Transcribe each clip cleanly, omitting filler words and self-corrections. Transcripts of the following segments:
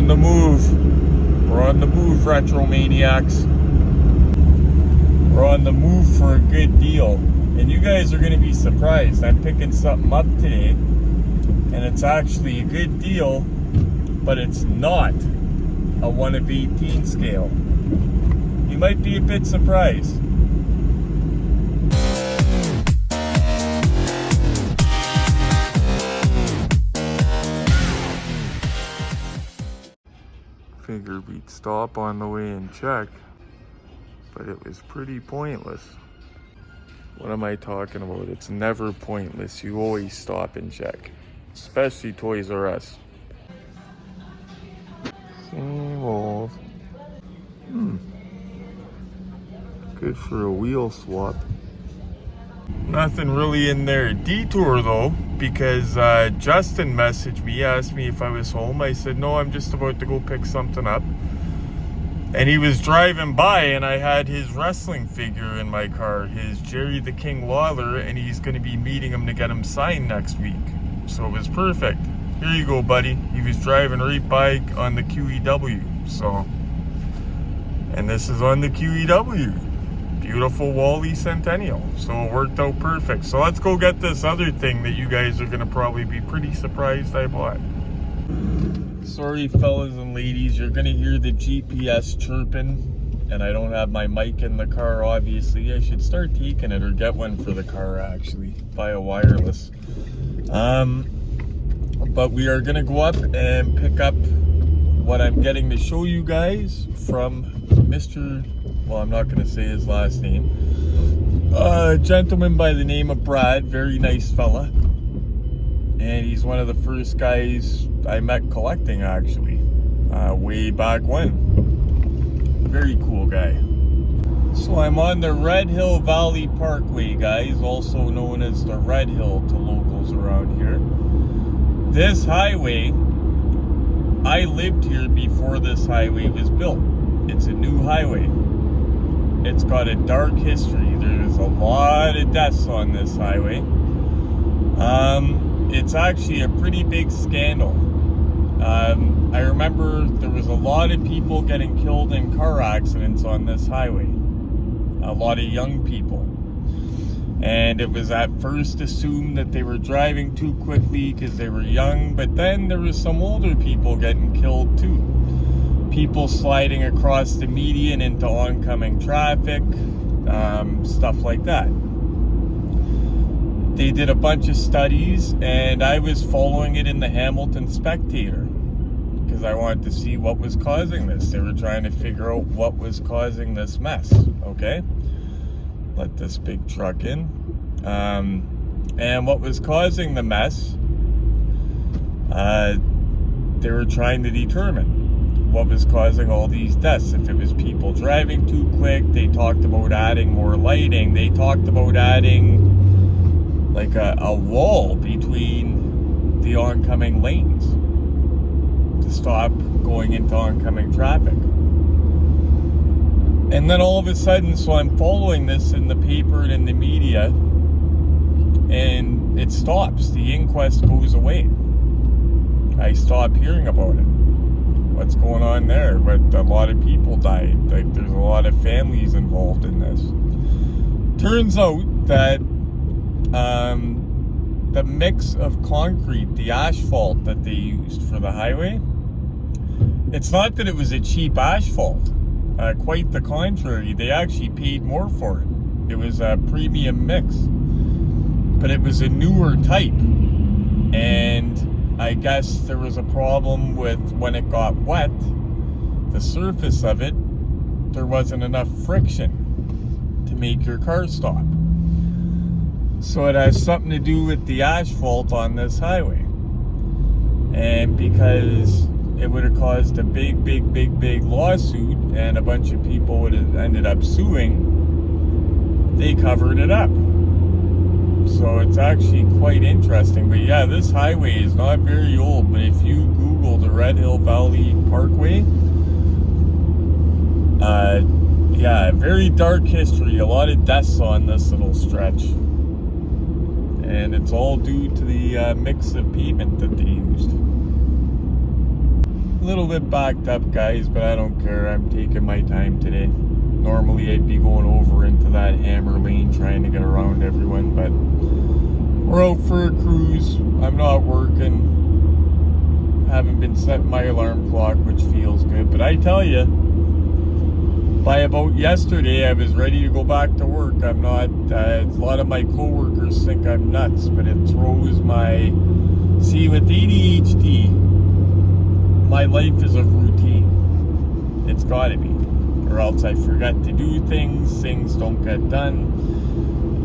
on the move. We're on the move, Retro Maniacs. We're on the move for a good deal. And you guys are going to be surprised. I'm picking something up today, and it's actually a good deal, but it's not a 1 of 18 scale. You might be a bit surprised. Figured we'd stop on the way and check, but it was pretty pointless. What am I talking about? It's never pointless. You always stop and check, especially Toys R Us. Same old. Good for a wheel swap. Nothing really in their detour though, because Justin messaged me, asked me if I was home. I said, no, I'm just about to go pick something up. And he was driving by, and I had his wrestling figure in my car, his Jerry the King Lawler, and he's going to be meeting him to get him signed next week. So it was perfect. Here you go, buddy. He was driving right by on the QEW. So, and this is on the QEW. Beautiful Wally Centennial. So it worked out perfect. So let's go get this other thing that you guys are going to probably be pretty surprised I bought. Sorry, fellas and ladies, you're going to hear the GPS chirping, and I don't have my mic in the car, obviously. I should start taking it, or get one for the car, actually. Buy a wireless. But we are going to go up and pick up what I'm getting to show you guys from Mr. Well, I'm not going to say his last name. A gentleman by the name of Brad, very nice fella. And he's one of the first guys I met collecting, actually, way back when. Very cool guy. So I'm on the Red Hill Valley Parkway, guys, also known as the Red Hill to locals around here. This highway, I lived here before this highway was built. It's a new highway. It's got a dark history. There's a lot of deaths on this highway. It's actually a pretty big scandal. I remember there was a lot of people getting killed in car accidents on this highway. A lot of young people. And it was at first assumed that they were driving too quickly because they were young, but then there was some older people getting killed too. People sliding across the median into oncoming traffic, stuff like that. They did a bunch of studies, and I was following it in the Hamilton Spectator because I wanted to see what was causing this. They were trying to figure out what was causing this mess, okay? Let this big truck in. And what was causing the mess, they were trying to determine what was causing all these deaths. If it was people driving too quick, they talked about adding more lighting. They talked about adding like a wall between the oncoming lanes to stop going into oncoming traffic. And then all of a sudden, so I'm following this in the paper and in the media, and it stops. The inquest goes away. I stop hearing about it. What's going on there? But a lot of people died. Like, there's a lot of families involved in this. Turns out that the mix of concrete, the asphalt that they used for the highway, it's not that it was a cheap asphalt. Quite the contrary. They actually paid more for it. It was a premium mix. But it was a newer type. And I guess there was a problem with when it got wet, the surface of it, there wasn't enough friction to make your car stop. So it has something to do with the asphalt on this highway. And because it would have caused a big lawsuit and a bunch of people would have ended up suing, they covered it up. So it's actually quite interesting. But yeah, this highway is not very old, but if you Google the Red Hill Valley Parkway, yeah, very dark history, a lot of deaths on this little stretch. And it's all due to the mix of pavement that they used. little bit backed up, guys, but I don't care. I'm taking my time today. Normally I'd be going over into that hammer lane trying to get around everyone, but we're out for a cruise. I'm not working. Haven't been setting my alarm clock, which feels good. But I tell you, by about yesterday, I was ready to go back to work. I'm not, a lot of my coworkers think I'm nuts, but it throws my, see, with ADHD, my life is a routine. It's gotta be. Or else I forget to do things don't get done.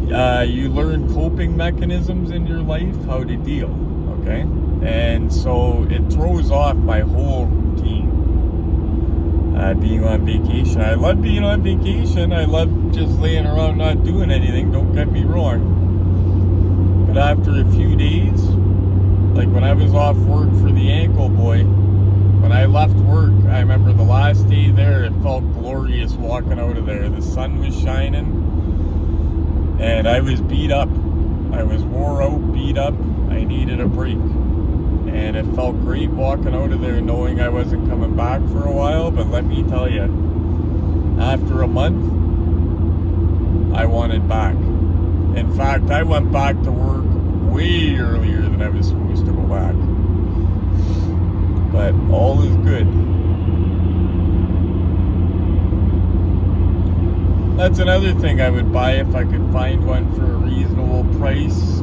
You learn coping mechanisms in your life, how to deal, okay? And so it throws off my whole routine. Being on vacation. I love being on vacation. I love just laying around not doing anything, don't get me wrong. But after a few days, like when I was off work for the ankle boy, when I left work, I remember the last day there, it felt glorious walking out of there. The sun was shining, and I was beat up. I was wore out, beat up. I needed a break. And it felt great walking out of there knowing I wasn't coming back for a while. But let me tell you, after a month, I wanted back. In fact, I went back to work way earlier than I was supposed to go back. But all is good. That's another thing I would buy if I could find one for a reasonable price.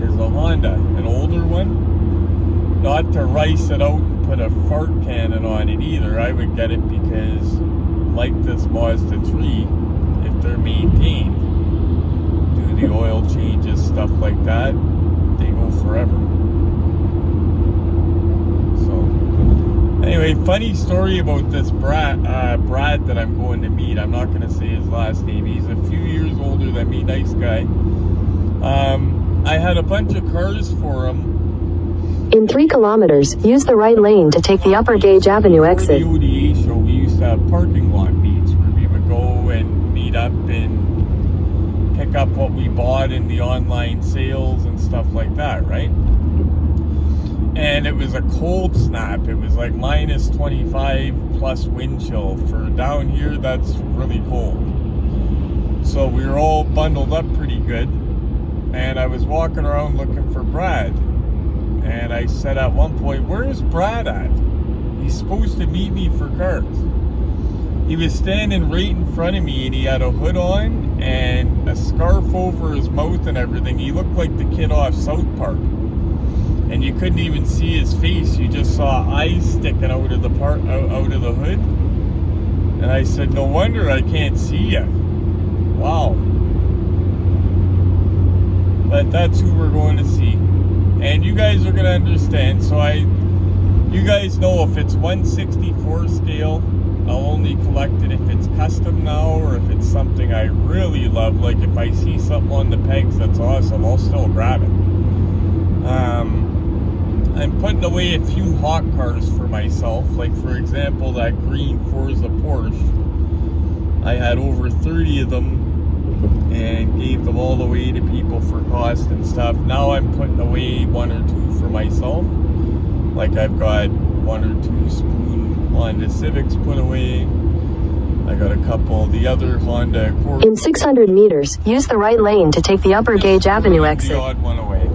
Is a Honda, an older one. Not to rice it out and put a fart cannon on it either. I would get it because, like this Mazda 3, if they're maintained, do the oil changes, stuff like that, they go forever. Anyway, funny story about this Brad that I'm going to meet. I'm not going to say his last name. He's a few years older than me. Nice guy. I had a bunch of cars for him. In 3 kilometers, use the right lane to take the Upper Gage Avenue exit. For the ODA show, we used to have parking lot meets where we would go and meet up and pick up what we bought in the online sales and stuff like that, right? And it was a cold snap. It was like minus 25 plus wind chill. For down here, that's really cold. So we were all bundled up pretty good. And I was walking around looking for Brad. And I said at one point, where's Brad at? He's supposed to meet me for cars. He was standing right in front of me and he had a hood on and a scarf over his mouth and everything. He looked like the kid off South Park. And you couldn't even see his face. You just saw eyes sticking out of the out of the hood. And I said, no wonder I can't see you. Wow. But that's who we're going to see. And you guys are going to understand. So you guys know if it's 1/64 scale, I'll only collect it if it's custom now or if it's something I really love. Like if I see something on the pegs that's awesome, I'll still grab it. I'm putting away a few hot cars for myself. Like for example, that green Forza Porsche. I had over 30 of them and gave them all away to people for cost and stuff. Now I'm putting away 1 or 2 for myself. Like I've got 1 or 2 Spoon Honda Civics put away. I got a couple of the other Honda Accord. In 600 meters, use the right lane to take the Upper Gage Avenue exit. The odd one away.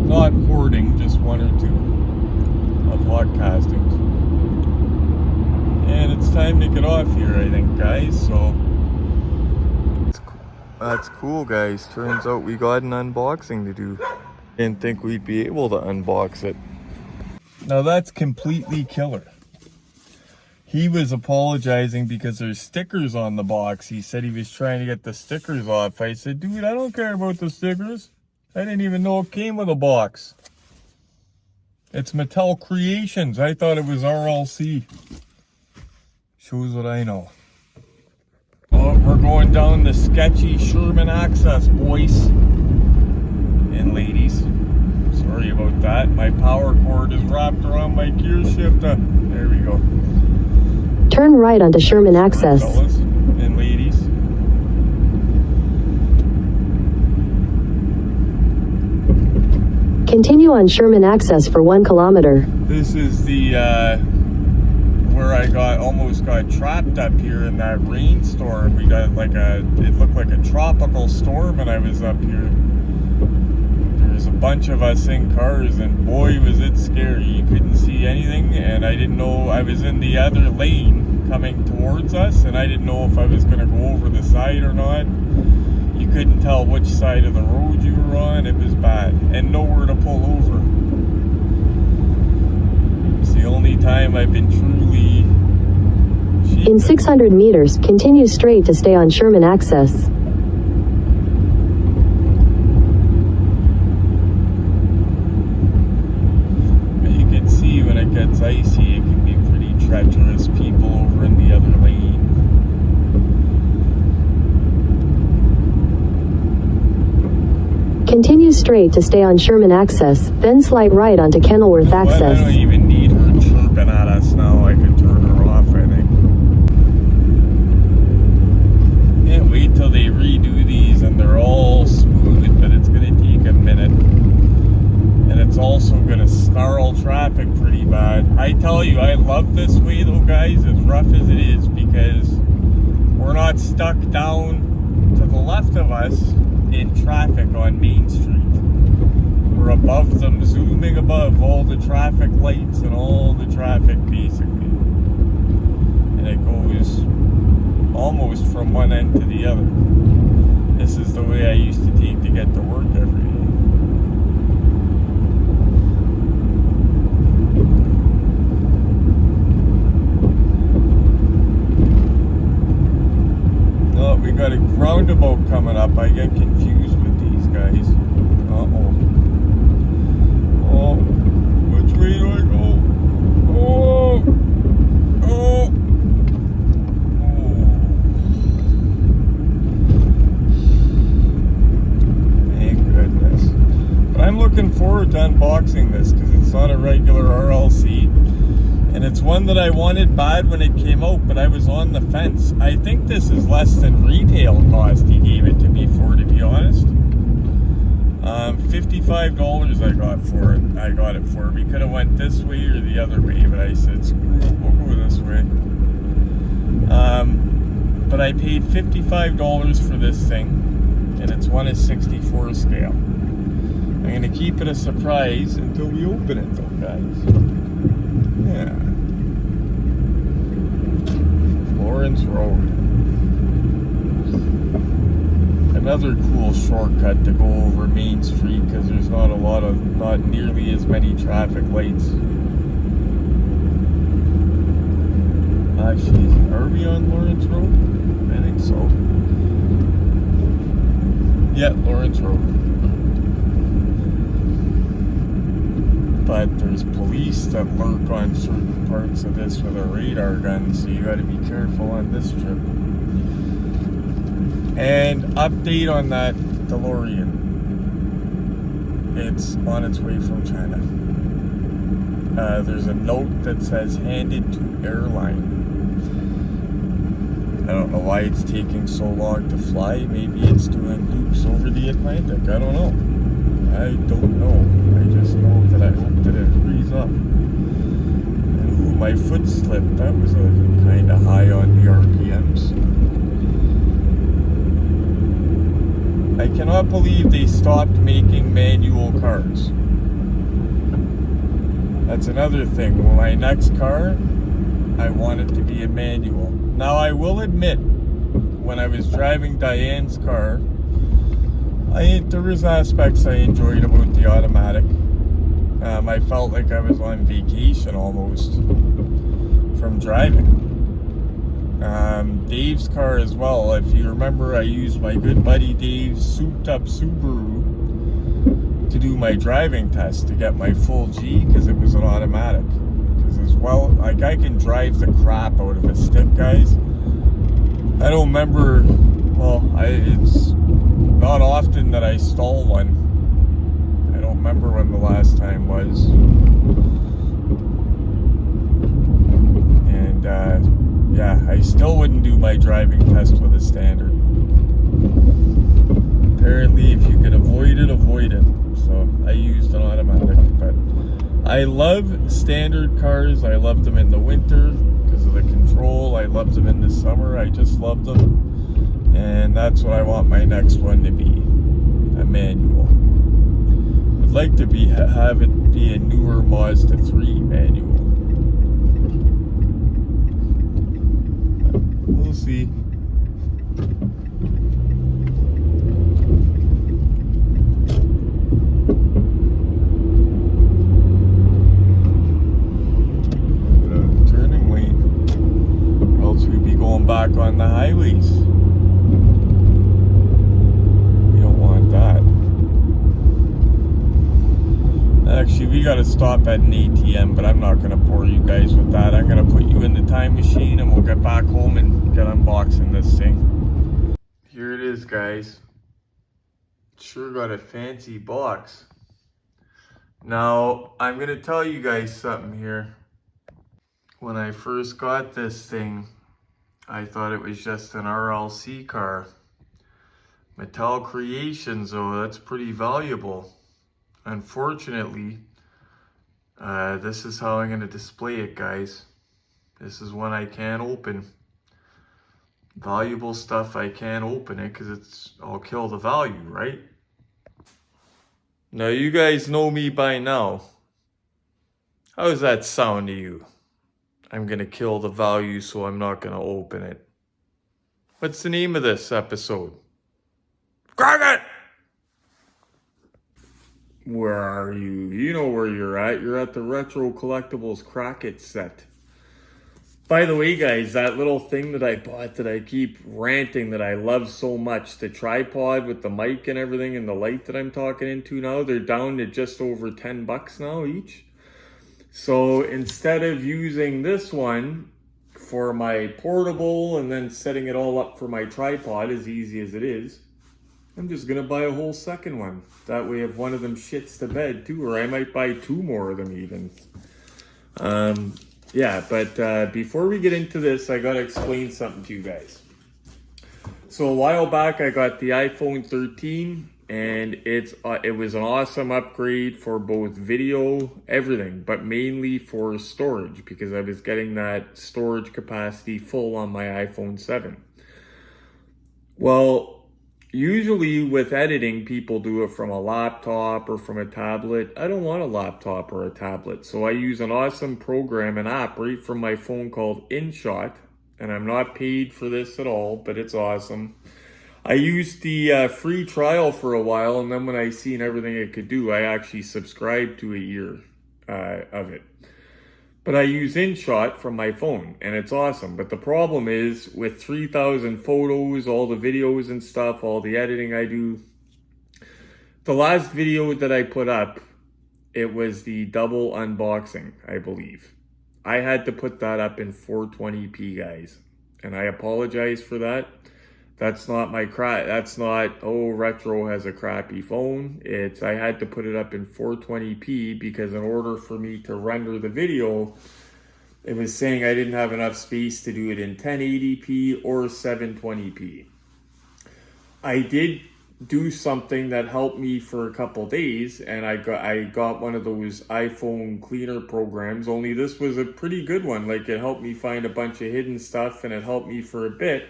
Not hoarding, just 1 or 2 of hot castings. And it's time to get off here, I think, guys. So that's cool, guys. Turns out we got an unboxing to do. Didn't think we'd be able to unbox it. Now that's completely killer. He was apologizing because there's stickers on the box. He said he was trying to get the stickers off. I said, dude, I don't care about the stickers. I didn't even know it came with a box. It's Mattel Creations. I thought it was RLC. Shows what I know. Oh, we're going down the sketchy Sherman Access, boys and ladies. Sorry about that. My power cord is wrapped around my gear shifter. There we go. Turn right onto Sherman Access. Fellas and ladies. Continue on Sherman Access for 1 kilometer. This is the where I almost got trapped up here in that rainstorm. We got it looked like a tropical storm and I was up here. There was a bunch of us in cars and boy was it scary. You couldn't see anything and I didn't know, I was in the other lane coming towards us and I didn't know if I was going to go over the side or not. You couldn't tell which side of the road you were on. It was bad and nowhere to pull over. It's the only time I've been truly cheated. In 600 meters, continue straight to stay on Sherman Access. You can see when it gets icy, it can be pretty treacherous. People over in the other lane. Continue straight to stay on Sherman Access, then slight right onto Kenilworth Access. I don't even need her chirping at us now. I can turn her off, I think. Can't wait till they redo these and they're all smooth, but it's going to take a minute. And it's also going to snarl traffic pretty bad. I tell you, I love this way though, guys, as rough as it is, because we're not stuck down to the left of us in traffic on Main Street. We're above them, zooming above all the traffic lights and all the traffic basically. And it goes almost from one end to the other. This is the way I used to take to get to work every day. Oh, we got a roundabout coming up. I get confused with these guys. Uh-oh. Oh, which way do I go? Oh! Oh! Thank goodness. But I'm looking forward to unboxing this because it's not a regular RLC. And it's one that I wanted bad when it came out, but I was on the fence. I think this is less than retail cost he gave it to me for, to be honest. $55 I got it for. We could have went this way or the other way, but I said, screw it, we'll go this way. But I paid $55 for this thing, and it's 1:64 scale. I'm going to keep it a surprise until we open it though, guys. Yeah. Lawrence Road. Another cool shortcut to go over Main Street because there's not nearly as many traffic lights. Actually, are we on Lawrence Road? I think so. Yeah, Lawrence Road. But there's police that lurk on certain parts of this with a radar gun, so you gotta be careful on this trip. And update on that DeLorean. It's on its way from China. There's a note that says handed to airline. I don't know why it's taking so long to fly. Maybe it's doing loops over the Atlantic. I don't know. I don't know. I just know that I hope that it frees up. And ooh, my foot slipped. That was a kind of high on the RPMs. I cannot believe they stopped making manual cars. That's another thing. Well, my next car, I want it to be a manual. Now, I will admit, when I was driving Diane's car, there was aspects I enjoyed about the automatic. I felt like I was on vacation almost from driving. Dave's car as well. If you remember, I used my good buddy Dave's souped up Subaru to do my driving test to get my full G because it was an automatic. Because as well, like I can drive the crap out of a stick, guys. I don't remember. Well, it's not often that I stall one. I don't remember when the last time was. And yeah, I still wouldn't do my driving test with a standard. Apparently, if you can avoid it, avoid it. so I used an automatic. But I love standard cars. I love them in the winter because of the control. I love them in the summer. I just love them, and that's what I want my next one to be, a manual. I'd like to have it be a newer Mazda 3 manual. We'll see. Turning lane, or else we'd be going back on the highways. We don't want that. Actually, we gotta stop at an ATM, but I'm not gonna bore you guys with that. I'm gonna put you in the time machine and we'll get back home and get unboxing this thing. Here it is, guys. Sure got a fancy box. Now, I'm gonna tell you guys something here. When I first got this thing, I thought it was just an RLC car. Mattel Creations, though, that's pretty valuable. Unfortunately, this is how I'm going to display it, guys. This is one I can't open. Valuable stuff, I can't open it because I'll kill the value, right? Now, you guys know me by now. How does that sound to you? I'm going to kill the value, so I'm not going to open it. What's the name of this episode? Grab it! Where are you? You know where you're at. You're at the Retro Collectibles Crack-It set. By the way, guys, that little thing that I bought that I keep ranting that I love so much, the tripod with the mic and everything and the light that I'm talking into now, they're down to just over $10 now each. So instead of using this one for my portable and then setting it all up for my tripod, as easy as it is, I'm just gonna buy a whole second one. That way if one of them shits the bed too, or I might buy 2 more of them even. Yeah, but before we get into this, I gotta explain something to you guys. So a while back, I got the iPhone 13, and it was an awesome upgrade for both video, everything, but mainly for storage, because I was getting that storage capacity full on my iPhone 7. Well, usually with editing, people do it from a laptop or from a tablet. I don't want a laptop or a tablet, so I use an awesome program, an app right from my phone called InShot, and I'm not paid for this at all, but it's awesome. I used the free trial for a while, and then when I seen everything it could do, I actually subscribed to a year of it. But I use InShot from my phone, and it's awesome. But the problem is, with 3,000 photos, all the videos and stuff, all the editing I do, the last video that I put up, it was the double unboxing, I believe. I had to put that up in 420p, guys. And I apologize for that. That's not my that's not, oh, Retro has a crappy phone. I had to put it up in 420p because in order for me to render the video, it was saying I didn't have enough space to do it in 1080p or 720p. I did do something that helped me for a couple days, and I got one of those iPhone cleaner programs, only this was a pretty good one. Like, it helped me find a bunch of hidden stuff, and it helped me for a bit.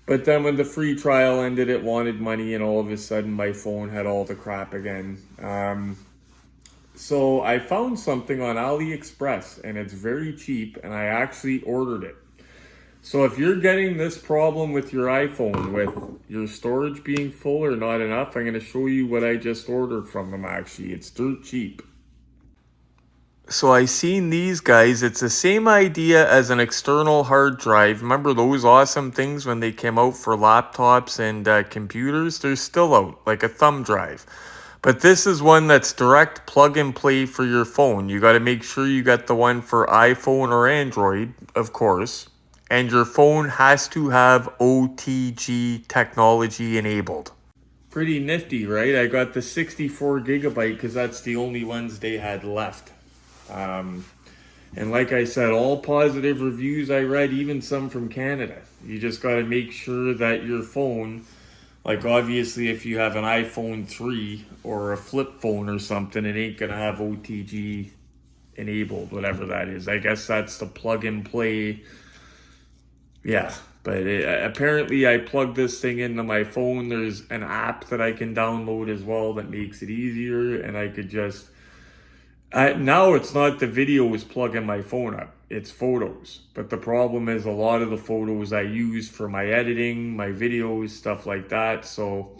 But then when the free trial ended, it wanted money, and all of a sudden my phone had all the crap again. So I found something on AliExpress, and it's very cheap, and I actually ordered it. So if you're getting this problem with your iPhone, with your storage being full or not enough, I'm going to show you what I just ordered from them, actually. It's dirt cheap. So I seen these guys. It's the same idea as an external hard drive. Remember those awesome things when they came out for laptops and computers? They're still out, like a thumb drive. But this is one that's direct plug and play for your phone. You got to make sure you got the one for iPhone or Android, of course. And your phone has to have OTG technology enabled. Pretty nifty, right? I got the 64 gigabyte because that's the only ones they had left. And like I said, all positive reviews I read, even some from Canada. You just got to make sure that your phone Like, obviously, if you have an iPhone 3 or a flip phone or something, it ain't gonna have OTG enabled, whatever that is. I guess that's the plug and play. Yeah, but apparently I plug this thing into my phone. There's an app that I can download as well that makes it easier, and I could just... now it's not the videos plugging my phone up, it's photos. But the problem is a lot of the photos I use for my editing, my videos, stuff like that. So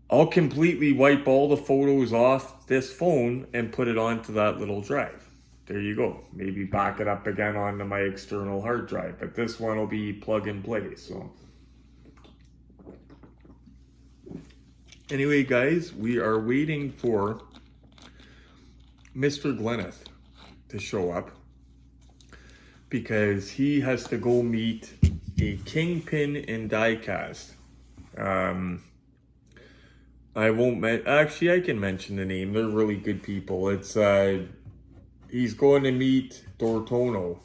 I'll completely wipe all the photos off this phone and put it onto that little drive. There you go. Maybe back it up again onto my external hard drive. But this one will be plug and play. So anyway, guys, we are waiting for Mr. Glenneth to show up because he has to go meet a kingpin in diecast. I won't actually, I can mention the name. They're really good people. It's he's going to meet Dortono,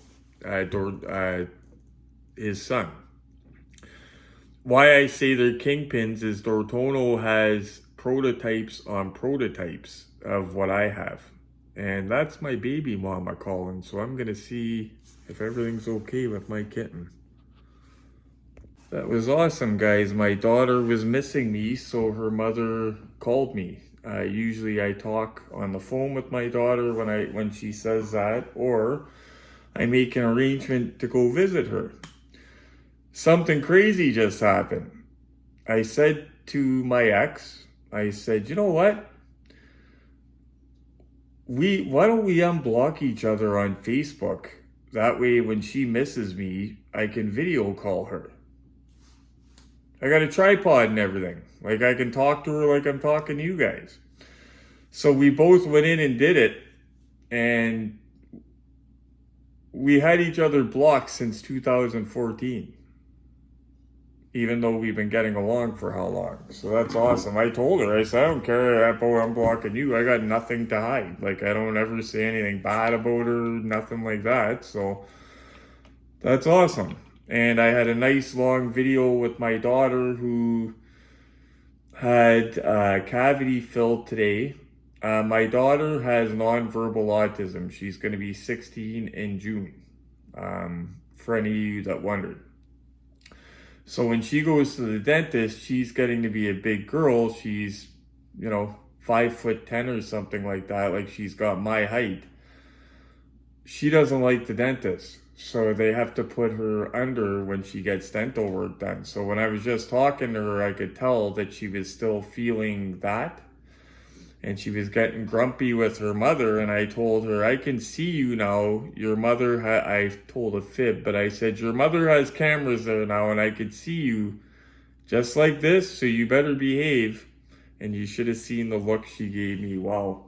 his son. Why I say they're kingpins is Dortono has prototypes on prototypes of what I have. And that's my baby mama calling, so I'm gonna see if everything's okay with my kitten. That was awesome, guys. My daughter was missing me, so her mother called me. Usually I talk on the phone with my daughter when she says that, or I make an arrangement to go visit her. Something crazy just happened. I said to my ex, I said, you know what? Why don't we unblock each other on Facebook? That way when she misses me, I can video call her. I got a tripod and everything. Like, I can talk to her like I'm talking to you guys. So we both went in and did it. And we had each other blocked since 2014. Even though we've been getting along for how long. So that's awesome. I told her, I said, I don't care about I'm blocking you. I got nothing to hide. Like, I don't ever say anything bad about her, nothing like that. So that's awesome. And I had a nice long video with my daughter who had cavity filled today. My daughter has nonverbal autism. She's going to be 16 in June, for any of you that wondered. So when she goes to the dentist, she's getting to be a big girl. She's, 5'10" or something like that. Like, she's got my height. She doesn't like the dentist. So they have to put her under when she gets dental work done. So when I was just talking to her, I could tell that she was still feeling that. And she was getting grumpy with her mother. And I told her, I can see you now. Your mother, I told a fib, but I said, your mother has cameras there now and I could see you just like this. So you better behave. And you should have seen the look she gave me. Wow.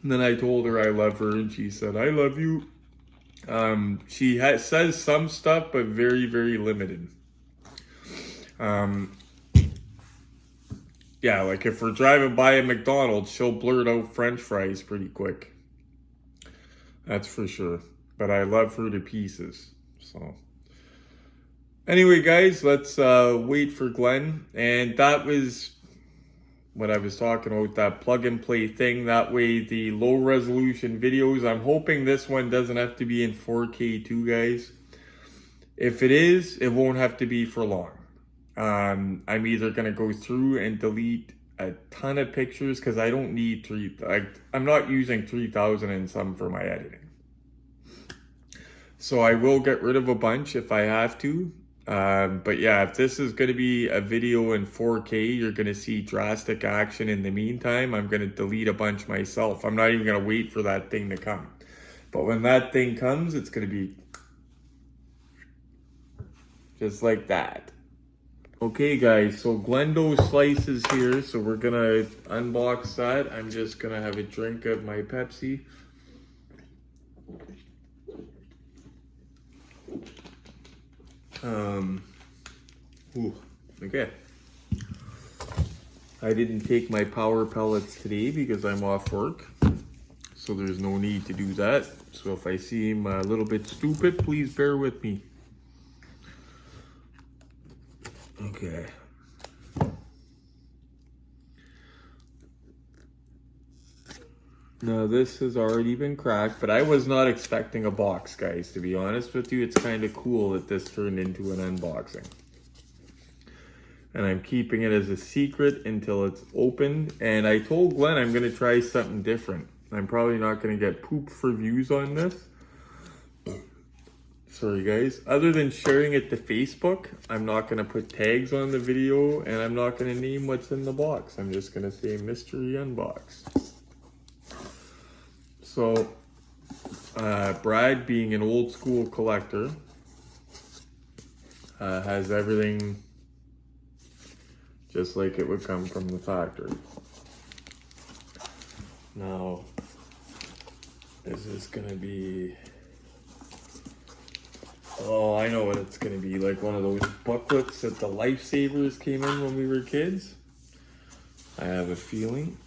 And then I told her I love her, and she said, I love you. She says some stuff, but very, very limited. Yeah, like if we're driving by a McDonald's, she'll blurt out French fries pretty quick. That's for sure. But I love her to pieces. So anyway, guys, let's wait for Glenn. And that was what I was talking about, that plug and play thing. That way the low resolution videos, I'm hoping this one doesn't have to be in 4K too, guys. If it is, it won't have to be for long. I'm either going to go through and delete a ton of pictures because I don't need I'm not using 3,000 and some for my editing. So I will get rid of a bunch if I have to. But yeah, if this is going to be a video in 4K, you're going to see drastic action. In the meantime, I'm going to delete a bunch myself. I'm not even going to wait for that thing to come. But when that thing comes, it's going to be just like that. Okay, guys, so Glendo Slice is here. So we're going to unbox that. I'm just going to have a drink of my Pepsi. Okay. I didn't take my power pellets today because I'm off work, so there's no need to do that. So if I seem a little bit stupid, please bear with me. Okay. Now this has already been cracked, but I was not expecting a box, guys, to be honest with you. It's kind of cool that this turned into an unboxing. And I'm keeping it as a secret until it's opened. And I told Glenn I'm going to try something different. I'm probably not going to get poop for views on this. Sorry, guys. Other than sharing it to Facebook, I'm not going to put tags on the video, and I'm not going to name what's in the box. I'm just going to say mystery unbox. So, Brad, being an old school collector, has everything just like it would come from the factory. Now, is this gonna be... Oh, I know what it's gonna be. Like one of those booklets that the Lifesavers came in when we were kids. I have a feeling.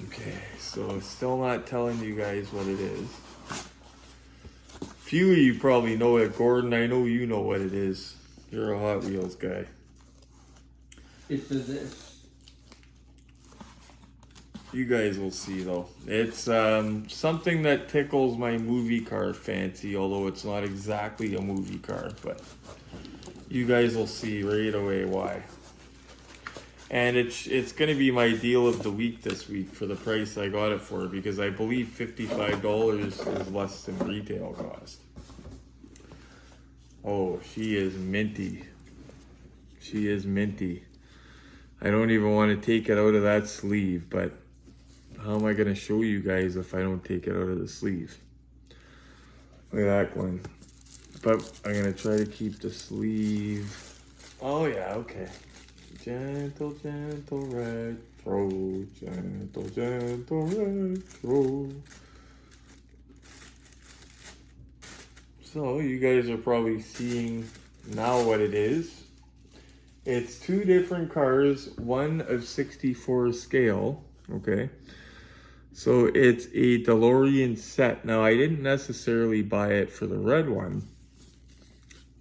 Okay, so still not telling you guys what it is. Few of you probably know it. Gordon, I know you know what it is. You're a Hot Wheels guy. It's a this. You guys will see though. It's something that tickles my movie car fancy, although it's not exactly a movie car, but you guys will see right away why. And it's gonna be my deal of the week this week for the price I got it for, because I believe $55 is less than retail cost. Oh, she is minty. She is minty. I don't even want to take it out of that sleeve, but how am I going to show you guys if I don't take it out of the sleeve? Look at that one. But I'm going to try to keep the sleeve. Oh yeah, okay. Gentle, gentle retro. Gentle, gentle retro. So you guys are probably seeing now what it is. It's two different cars, one of 64 scale, okay? So it's a DeLorean set. Now, I didn't necessarily buy it for the red one.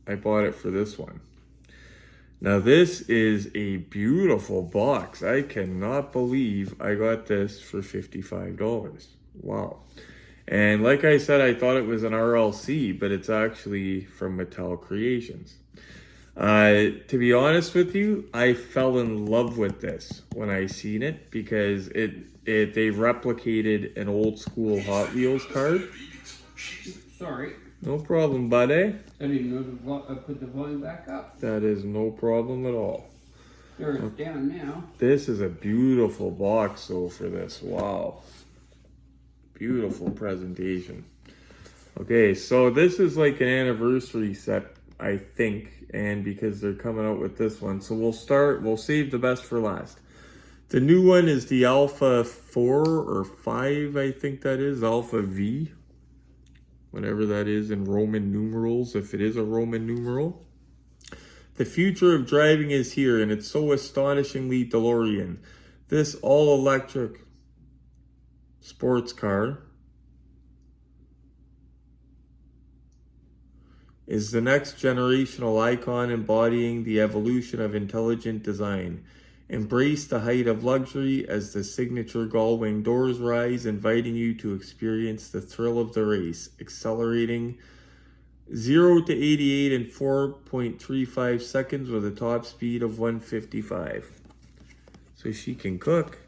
I bought it for this one. Now, this is a beautiful box. I cannot believe I got this for $55. Wow. And like I said, I thought it was an RLC, but it's actually from Mattel Creations. To be honest with you, I fell in love with this when I seen it, because they replicated an old school Hot Wheels card. Sorry. No problem, buddy. I didn't know to put the volume back up. That is no problem at all. There, it's down now. This is a beautiful box though for this. Wow. Beautiful presentation. Okay, so this is like an anniversary set, I think, and because they're coming out with this one. So we'll save the best for last. The new one is the Alpha 4 or 5, I think that is, Alpha V. Whatever that is in Roman numerals, if it is a Roman numeral. The future of driving is here, and it's so astonishingly DeLorean. This all-electric sports car is the next generational icon embodying the evolution of intelligent design. Embrace the height of luxury as the signature gull-wing doors rise, inviting you to experience the thrill of the race, accelerating 0 to 88 in 4.35 seconds with a top speed of 155. So she can cook.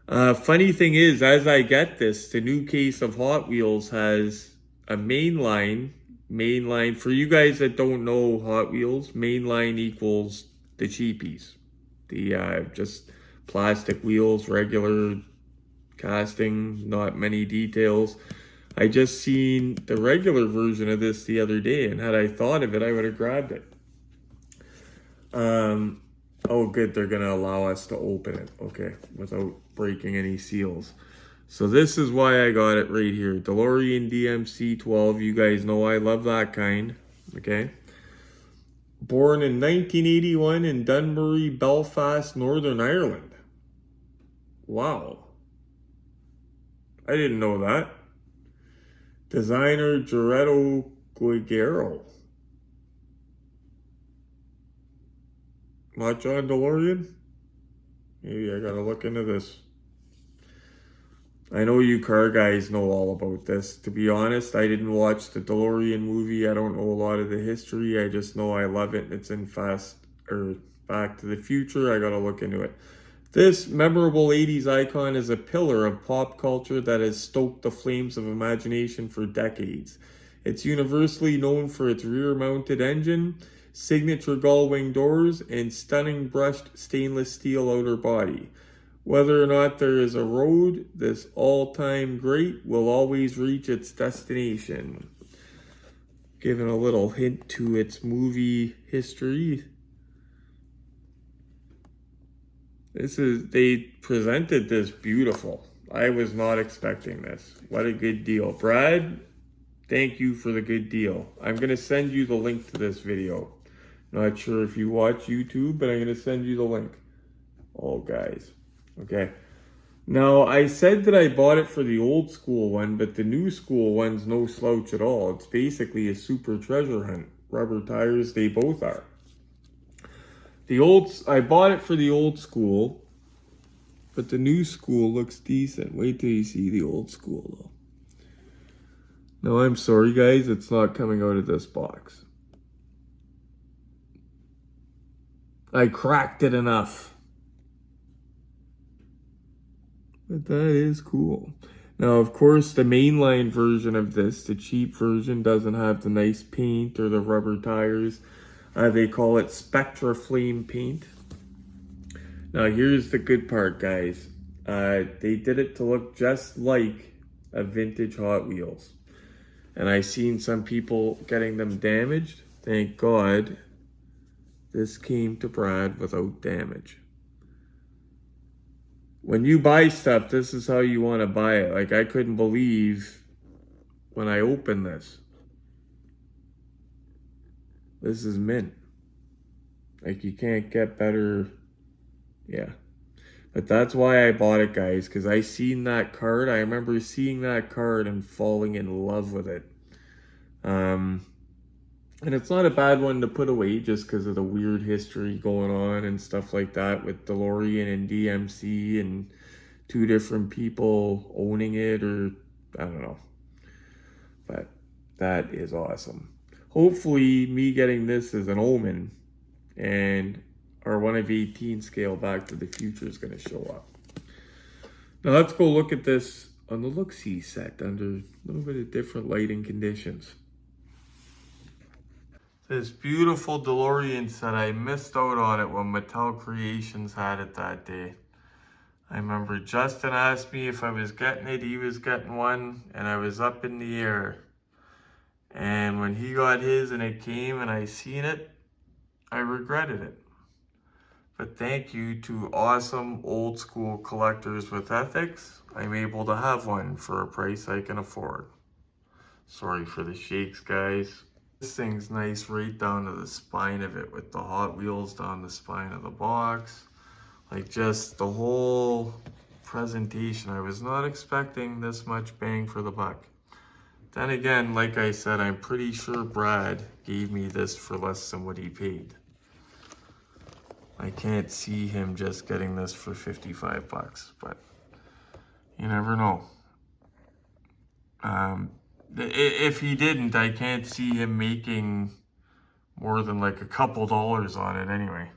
Funny thing is, as I get this, the new case of Hot Wheels has a mainline. For you guys that don't know Hot Wheels, mainline equals the cheapies. The just plastic wheels, regular casting, not many details. I just seen the regular version of this the other day, and had I thought of it, I would have grabbed it. Oh good, they're gonna allow us to open it, okay, without breaking any seals. So this is why I got it right here. DeLorean DMC-12. You guys know I love that kind. Okay. Born in 1981 in Dunbury, Belfast, Northern Ireland. Wow. I didn't know that. Designer Giorgetto Guerrero. Not John DeLorean? Maybe I gotta look into this. I know you car guys know all about this. To be honest, I didn't watch the DeLorean movie. I don't know a lot of the history. I just know I love it. It's in Back to the Future. I gotta look into it. This memorable 80s icon is a pillar of pop culture that has stoked the flames of imagination for decades. It's universally known for its rear-mounted engine, signature gull-wing doors, and stunning brushed stainless steel outer body. Whether or not there is a road, this all-time great will always reach its destination. Giving a little hint to its movie history. They presented this beautiful. I was not expecting this. What a good deal. Brad, thank you for the good deal. I'm going to send you the link to this video. Not sure if you watch YouTube, but I'm going to send you the link. Oh, guys. Okay. Now, I said that I bought it for the old school one, but the new school one's no slouch at all. It's basically a super treasure hunt. Rubber tires, they both are. I bought it for the old school, but the new school looks decent. Wait till you see the old school, though. No, I'm sorry, guys. It's not coming out of this box. I cracked it enough. But that is cool. Now, of course, the mainline version of this, the cheap version, doesn't have the nice paint or the rubber tires. They call it Spectra Flame paint. Now, here's the good part, guys. They did it to look just like a vintage Hot Wheels. And I seen some people getting them damaged. Thank God this came to Brad without damage. When you buy stuff, this is how you want to buy it. Like, I couldn't believe when I opened this. This is mint. Like, you can't get better. Yeah. But that's why I bought it, guys, because I seen that card. I remember seeing that card and falling in love with it. And it's not a bad one to put away just because of the weird history going on and stuff like that with DeLorean and DMC and two different people owning it, or I don't know. But that is awesome. Hopefully me getting this is an omen and our 1 of 18 scale Back to the Future is going to show up. Now let's go look at this on the look-see set under a little bit of different lighting conditions. This beautiful DeLorean set, I missed out on it when Mattel Creations had it that day. I remember Justin asked me if I was getting it, he was getting one, and I was up in the air. And when he got his and it came and I seen it, I regretted it. But thank you to awesome old school collectors with ethics, I'm able to have one for a price I can afford. Sorry for the shakes, guys. This thing's nice right down to the spine of it with the Hot Wheels down the spine of the box. Like, just the whole presentation. I was not expecting this much bang for the buck. Then again, like I said, I'm pretty sure Brad gave me this for less than what he paid. I can't see him just getting this for 55 bucks, but you never know. If he didn't, I can't see him making more than like a couple dollars on it anyway.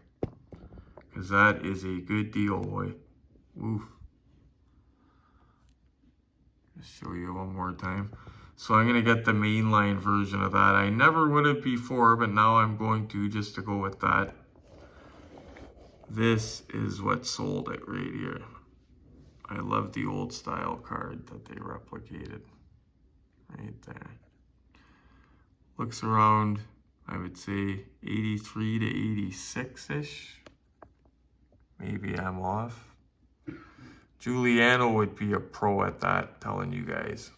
Because that is a good deal, boy. Oof. Just show you one more time. So I'm going to get the mainline version of that. I never would have before, but now I'm going to, just to go with that. This is what sold it right here. I love the old style card that they replicated. Right there. Looks around, I would say, 83 to 86-ish. Maybe I'm off. Giuliano would be a pro at that, telling you guys.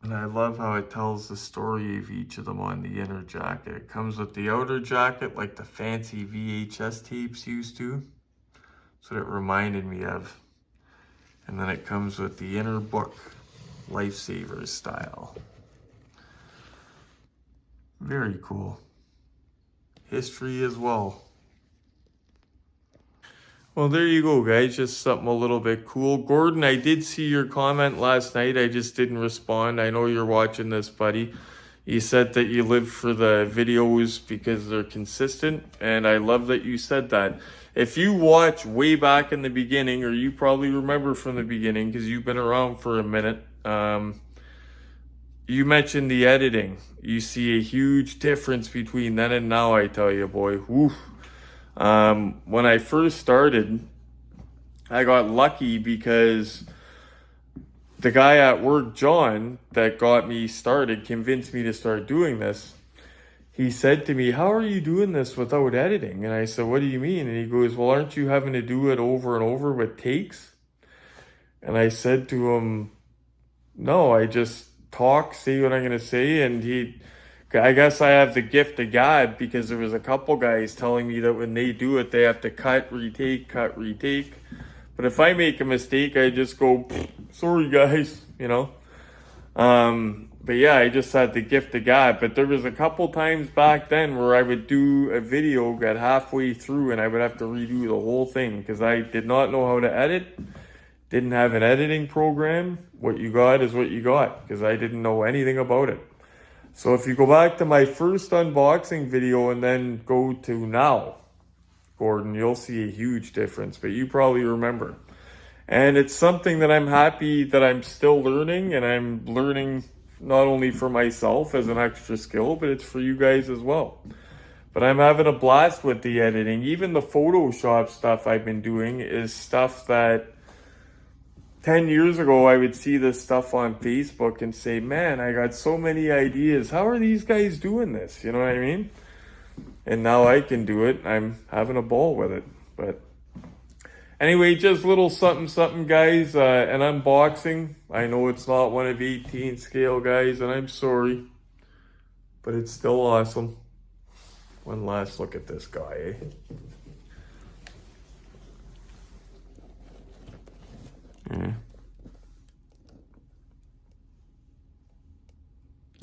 And I love how it tells the story of each of them on the inner jacket. It comes with the outer jacket like the fancy VHS tapes used to. That's what it reminded me of. And then it comes with the inner book, Lifesavers style. Very cool. history as well. Well, there you go, guys. Just something a little bit cool. Gordon, I did see your comment last night. I just didn't respond. I know you're watching this, buddy. You said that you live for the videos because they're consistent, and I love that you said that. If you watch way back in the beginning, or you probably remember from the beginning because you've been around for a minute, you mentioned the editing. You see a huge difference between then and now, I tell you, boy. Woof. When I first started, I got lucky because the guy at work, John, that got me started, convinced me to start doing this. He said to me, "How are you doing this without editing?" And I said, "What do you mean?" And he goes, "Well, aren't you having to do it over and over with takes?" And I said to him, "No, I just talk, say what I'm going to say." And I guess I have the gift of God, because there was a couple guys telling me that when they do it, they have to cut, retake. But if I make a mistake, I just go, "Sorry, guys," you know. But yeah, I just had the gift of God. But there was a couple times back then where I would do a video, get halfway through, and I would have to redo the whole thing because I did not know how to edit. Didn't have an editing program. What you got is what you got, because I didn't know anything about it. So if you go back to my first unboxing video and then go to now, Gordon, you'll see a huge difference, but you probably remember. And it's something that I'm happy that I'm still learning, and I'm learning not only for myself as an extra skill, but it's for you guys as well. But I'm having a blast with the editing. Even the Photoshop stuff I've been doing is stuff that 10 years ago, I would see this stuff on Facebook and say, "Man, I got so many ideas. How are these guys doing this?" You know what I mean? And now I can do it. I'm having a ball with it. But anyway, just little something, guys. An unboxing. I know it's not one of 18 scale, guys, and I'm sorry. But it's still awesome. One last look at this guy, eh? Yeah.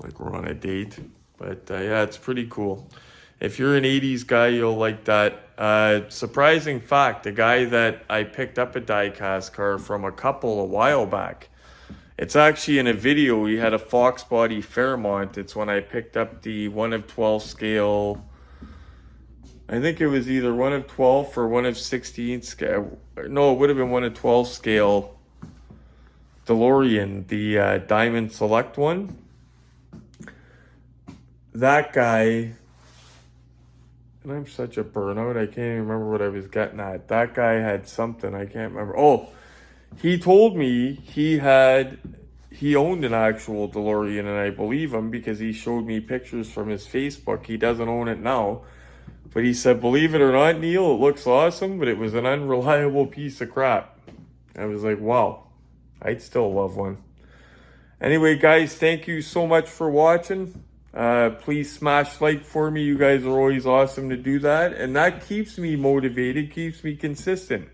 Like we're on a date. But yeah, it's pretty cool. If you're an 80s guy, you'll like that. Surprising fact, the guy that I picked up a die-cast car from a while back, it's actually in a video. He had a Fox Body Fairmont. It's when I picked up the 1 of 12 scale. I think it was either 1 of 12 or 1 of 16 scale. No, it would have been 1 of 12 scale DeLorean, the Diamond Select one. That guy, and I'm such a burnout, I can't even remember what I was getting at. That guy had something, I can't remember. Oh, he told me he owned an actual DeLorean, and I believe him because he showed me pictures from his Facebook. He doesn't own it now. But he said, "Believe it or not, Neil, it looks awesome, but it was an unreliable piece of crap." I was like, wow, I'd still love one. Anyway, guys, thank you so much for watching. Please smash like for me. You guys are always awesome to do that. And that keeps me motivated, keeps me consistent.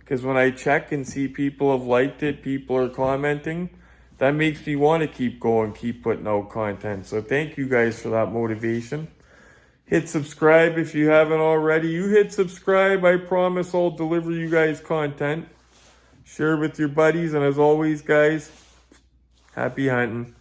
Because when I check and see people have liked it, people are commenting, that makes me want to keep going, keep putting out content. So thank you guys for that motivation. Hit subscribe if you haven't already. You hit subscribe, I promise I'll deliver you guys content. Share with your buddies, and as always, guys, happy hunting.